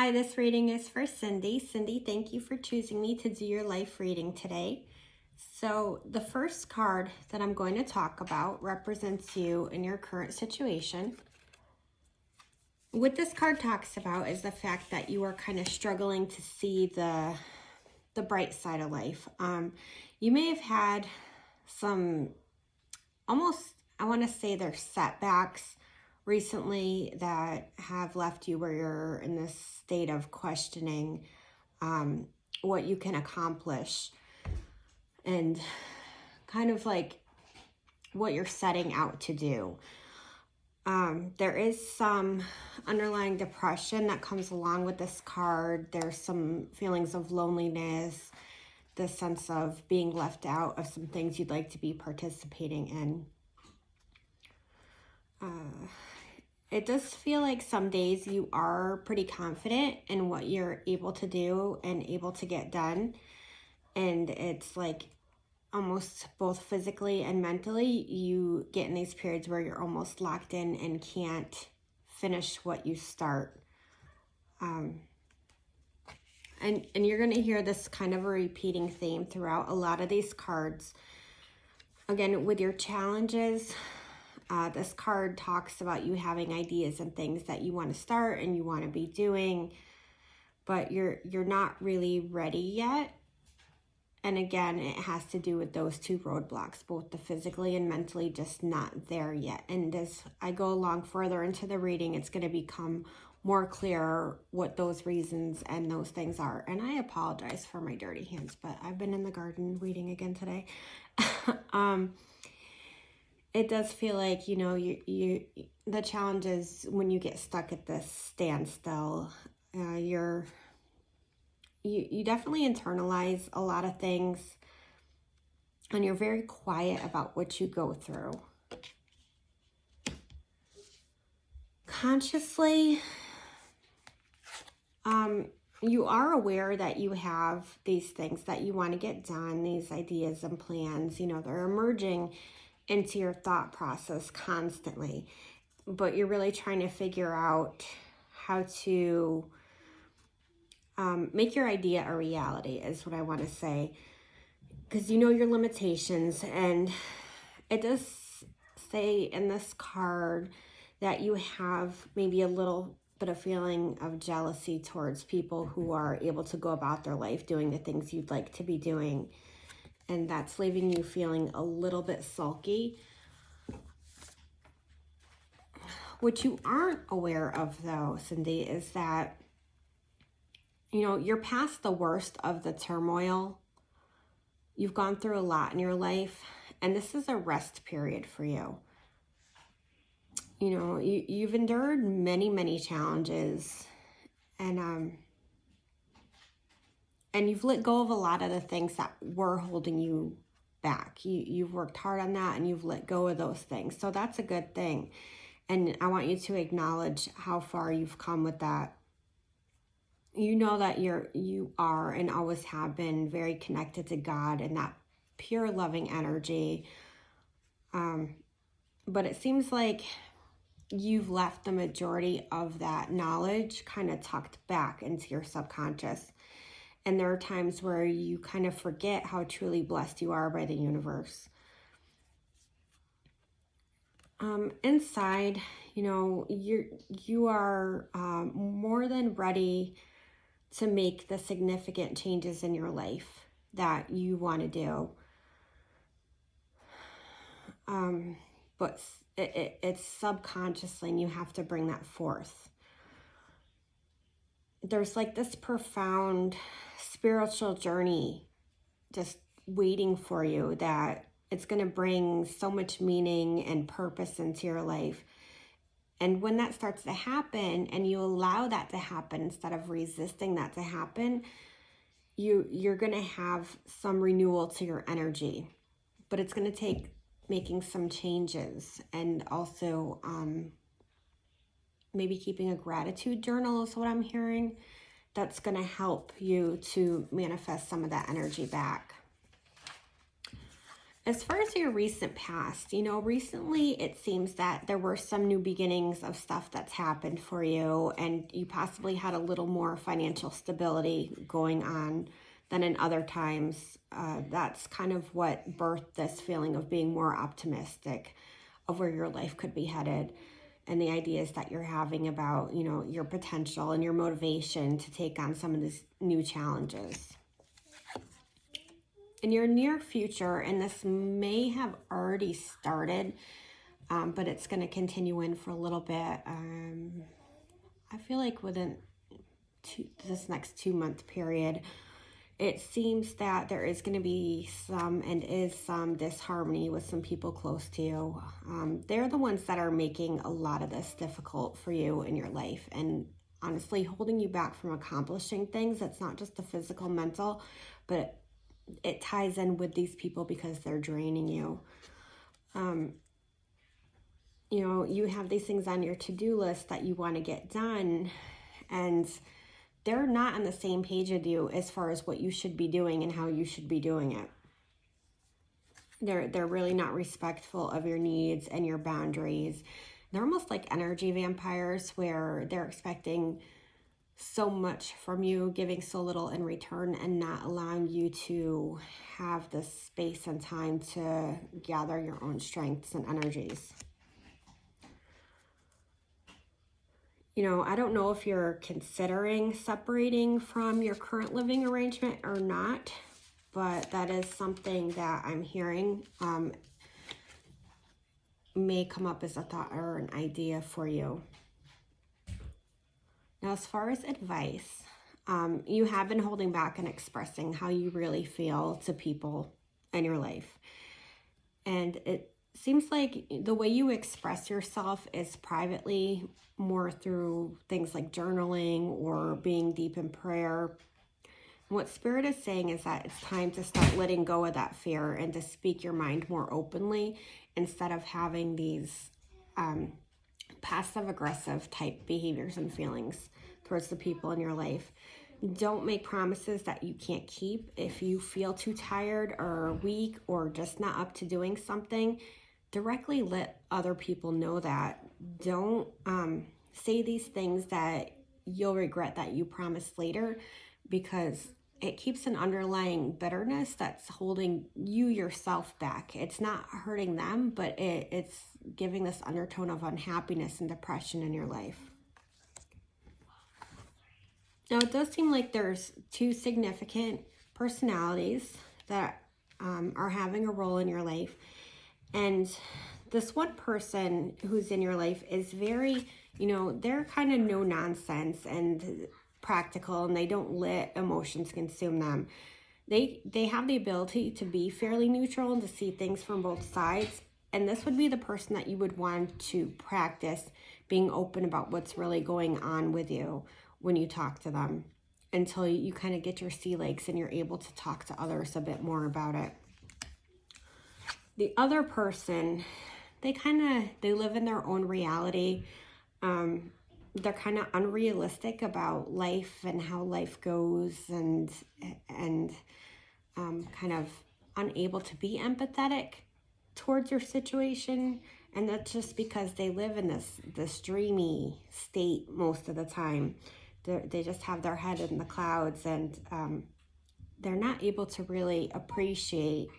Hi, this reading is for Cindy. Cindy, thank you for choosing me to do your life reading today. So the first card that I'm going to talk about represents you in your current situation. What this card talks about is the fact that you are kind of struggling to see the bright side of life. You may have had some almost, I want to say they're setbacks recently that have left you where you're in this state of questioning what you can accomplish and kind of like what you're setting out to do. There is some underlying depression that comes along with this card. There's some feelings of loneliness, the sense of being left out of some things you'd like to be participating in. It does feel like some days you are pretty confident in what you're able to do and able to get done. And it's like almost both physically and mentally, you get in these periods where you're almost locked in and can't finish what you start. And you're going to hear this kind of a repeating theme throughout a lot of these cards. Again, with your challenges, this card talks about you having ideas and things that you want to start and you want to be doing, but you're not really ready yet. And again, it has to do with those two roadblocks, both the physically and mentally just not there yet. And as I go along further into the reading, it's going to become more clear what those reasons and those things are. And I apologize for my dirty hands, but I've been in the garden reading again today. It does feel like, you know, the challenge is when you get stuck at this standstill, you definitely internalize a lot of things and you're very quiet about what you go through. Consciously, you are aware that you have these things that you want to get done, these ideas and plans, you know, they're emerging into your thought process constantly, but you're really trying to figure out how to make your idea a reality is what I want to say, because you know your limitations. And it does say in this card that you have maybe a little bit of feeling of jealousy towards people who are able to go about their life doing the things you'd like to be doing. And that's leaving you feeling a little bit sulky. What you aren't aware of, though, Cindy, is that, you know, you're past the worst of the turmoil. You've gone through a lot in your life, and this is a rest period for you. You know, you've endured many, many challenges, and you've let go of a lot of the things that were holding you back. You've worked hard on that and you've let go of those things. So that's a good thing. And I want you to acknowledge how far you've come with that. You know that you are and always have been very connected to God and that pure loving energy. But it seems like you've left the majority of that knowledge kind of tucked back into your subconscious. And there are times where you kind of forget how truly blessed you are by the universe. Inside, you know, you are more than ready to make the significant changes in your life that you want to do. But it's subconsciously, and you have to bring that forth. There's like this profound spiritual journey just waiting for you that it's going to bring so much meaning and purpose into your life. And when that starts to happen and you allow that to happen instead of resisting that to happen, you're going to have some renewal to your energy. But it's going to take making some changes and also maybe keeping a gratitude journal is what I'm hearing. That's going to help you to manifest some of that energy back. As far as your recent past, recently it seems that there were some new beginnings of stuff that's happened for you, and you possibly had a little more financial stability going on than in other times. That's kind of what birthed this feeling of being more optimistic of where your life could be headed, and the ideas that you're having about, your potential and your motivation to take on some of these new challenges. In your near future, and this may have already started, but it's going to continue in for a little bit. I feel like within this next 2-month period, it seems that there is going to be some disharmony with some people close to you. They're the ones that are making a lot of this difficult for you in your life, and honestly holding you back from accomplishing things. It's not just the physical, mental, but it ties in with these people because they're draining you. You have these things on your to-do list that you want to get done, and they're not on the same page with you as far as what you should be doing and how you should be doing it. They're really not respectful of your needs and your boundaries. They're almost like energy vampires, where they're expecting so much from you, giving so little in return, and not allowing you to have the space and time to gather your own strengths and energies. I don't know if you're considering separating from your current living arrangement or not, but that is something that I'm hearing may come up as a thought or an idea for you. Now, as far as advice, you have been holding back and expressing how you really feel to people in your life. And it seems like the way you express yourself is privately, more through things like journaling or being deep in prayer. And what Spirit is saying is that it's time to start letting go of that fear and to speak your mind more openly, instead of having these passive-aggressive type behaviors and feelings towards the people in your life. Don't make promises that you can't keep. If you feel too tired or weak or just not up to doing something, directly let other people know that. Don't say these things that you'll regret that you promised later, because it keeps an underlying bitterness that's holding you yourself back. It's not hurting them, but it's giving this undertone of unhappiness and depression in your life. Now, it does seem like there's two significant personalities that are having a role in your life. And this one person who's in your life is very, they're kind of no nonsense and practical, and they don't let emotions consume them. They have the ability to be fairly neutral and to see things from both sides. And this would be the person that you would want to practice being open about what's really going on with you when you talk to them, until you kind of get your sea legs and you're able to talk to others a bit more about it. The other person, they live in their own reality. They're kind of unrealistic about life and how life goes, and kind of unable to be empathetic towards your situation. And that's just because they live in this dreamy state most of the time. They just have their head in the clouds, and they're not able to really appreciate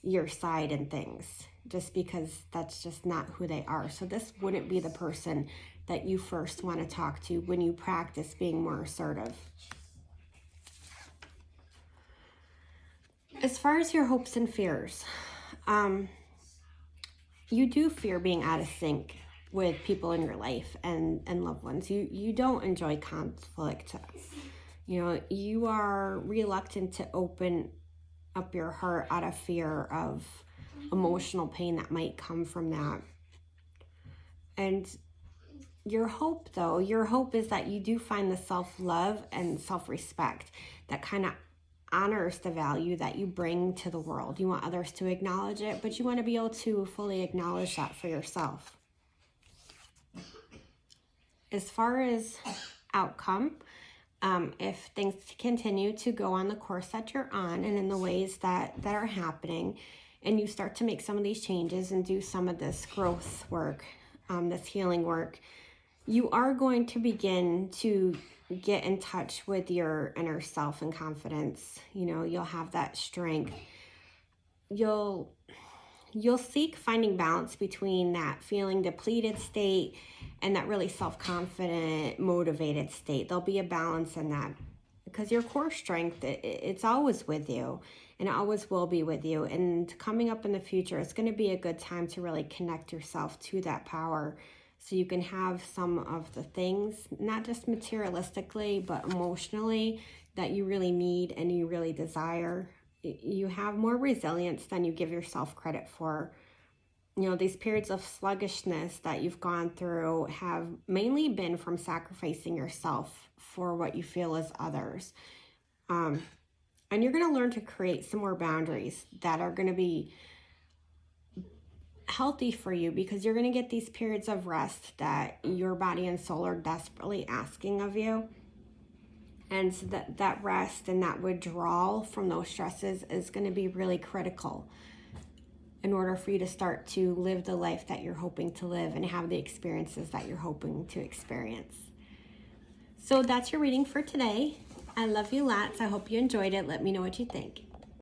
your side and things, just because that's just not who they are. So this wouldn't be the person that you first want to talk to when you practice being more assertive. As far as your hopes and fears, you do fear being out of sync with people in your life and loved ones. You don't enjoy conflict. You are reluctant to open up your heart out of fear of emotional pain that might come from that. And your hope is that you do find the self-love and self-respect that kind of honors the value that you bring to the world. You want others to acknowledge it, but you want to be able to fully acknowledge that for yourself. As far as outcome, if things continue to go on the course that you're on and in the ways that are happening, and you start to make some of these changes and do some of this growth work, this healing work, you are going to begin to get in touch with your inner self and confidence. You know, you'll have that strength. You'll seek finding balance between that feeling depleted state and that really self-confident, motivated state. There'll be a balance in that because your core strength, it's always with you, and it always will be with you. And coming up in the future, it's going to be a good time to really connect yourself to that power so you can have some of the things, not just materialistically, but emotionally, that you really need and you really desire. You have more resilience than you give yourself credit for. You know, these periods of sluggishness that you've gone through have mainly been from sacrificing yourself for what you feel is others. And you're going to learn to create some more boundaries that are going to be healthy for you, because you're going to get these periods of rest that your body and soul are desperately asking of you. And so that rest and that withdrawal from those stresses is going to be really critical in order for you to start to live the life that you're hoping to live and have the experiences that you're hoping to experience. So that's your reading for today. I love you lots. I hope you enjoyed it. Let me know what you think.